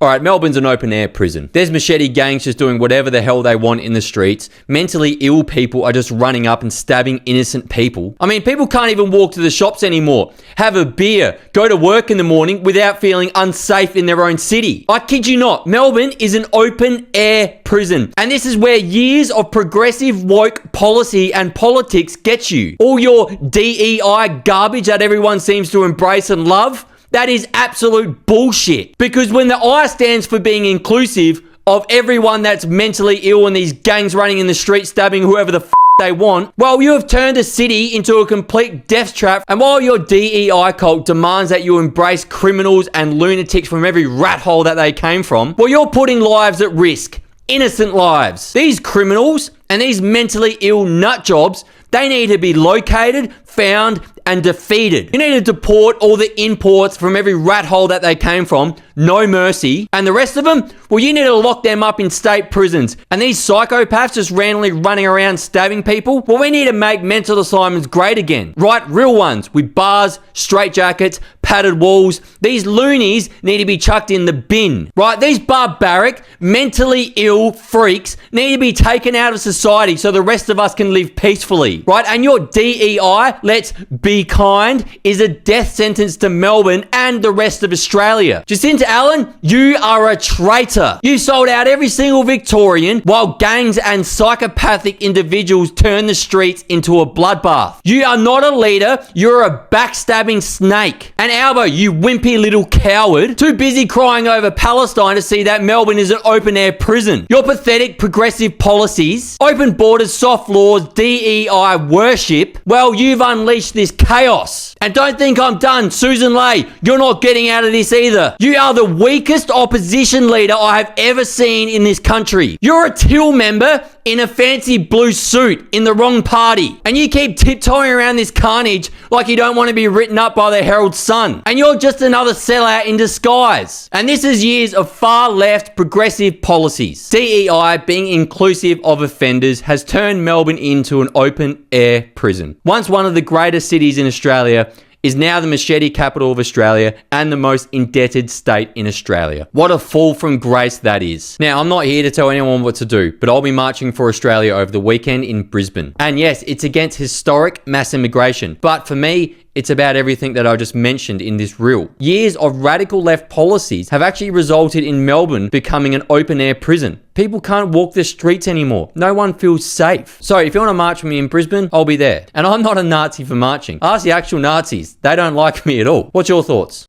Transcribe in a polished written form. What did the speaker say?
Alright, Melbourne's an open-air prison. There's machete gangs just doing whatever the hell they want in the streets. Mentally ill people are just running up and stabbing innocent people. I mean, people can't even walk to the shops anymore, have a beer, go to work in the morning without feeling unsafe in their own city. I kid you not, Melbourne is an open-air prison. And this is where years of progressive woke policy and politics get you. All your DEI garbage that everyone seems to embrace and love, that is absolute bullshit. Because when the I stands for being inclusive of everyone that's mentally ill and these gangs running in the street stabbing whoever the they want, well, you have turned a city into a complete death trap. And while your DEI cult demands that you embrace criminals and lunatics from every rat hole that they came from, well, you're putting lives at risk. Innocent lives. These criminals and these mentally ill nut jobs, they need to be located, found, and defeated. You need to deport all the imports from every rat hole that they came from. No mercy. And the rest of them, well, you need to lock them up in state prisons. And these psychopaths just randomly running around stabbing people, well, we need to make mental asylums great again. Right, real ones with bars, straitjackets, padded walls. These loonies need to be chucked in the bin. Right, these barbaric, mentally ill freaks need to be taken out of society so the rest of us can live peacefully. Right, and your DEI, let's be kind, is a death sentence to Melbourne and the rest of Australia. Jacinta Allen, you are a traitor. You sold out every single Victorian while gangs and psychopathic individuals turn the streets into a bloodbath. You are not a leader, you're a backstabbing snake. And Albo, you wimpy little coward, too busy crying over Palestine to see that Melbourne is an open-air prison. Your pathetic progressive policies, open borders, soft laws, DEI worship, well, you've unleashed this chaos. And don't think I'm done, Susan Ley, you're not getting out of this either. You are the weakest opposition leader I have ever seen in this country. You're a Till member in a fancy blue suit in the wrong party. And you keep tiptoeing around this carnage like you don't want to be written up by the Herald Sun. And you're just another sellout in disguise. And this is years of far left progressive policies. DEI, being inclusive of offenders, has turned Melbourne into an open air prison. Once one of the greatest cities in Australia, is now the machete capital of Australia and the most indebted state in Australia. What a fall from grace that is. Now, I'm not here to tell anyone what to do, but I'll be marching for Australia over the weekend in Brisbane. And yes, it's against historic mass immigration, but for me, it's about everything that I just mentioned in this reel. Years of radical left policies have actually resulted in Melbourne becoming an open-air prison. People can't walk the streets anymore. No one feels safe. So if you want to march with me in Brisbane, I'll be there. And I'm not a Nazi for marching. Ask the actual Nazis. They don't like me at all. What's your thoughts?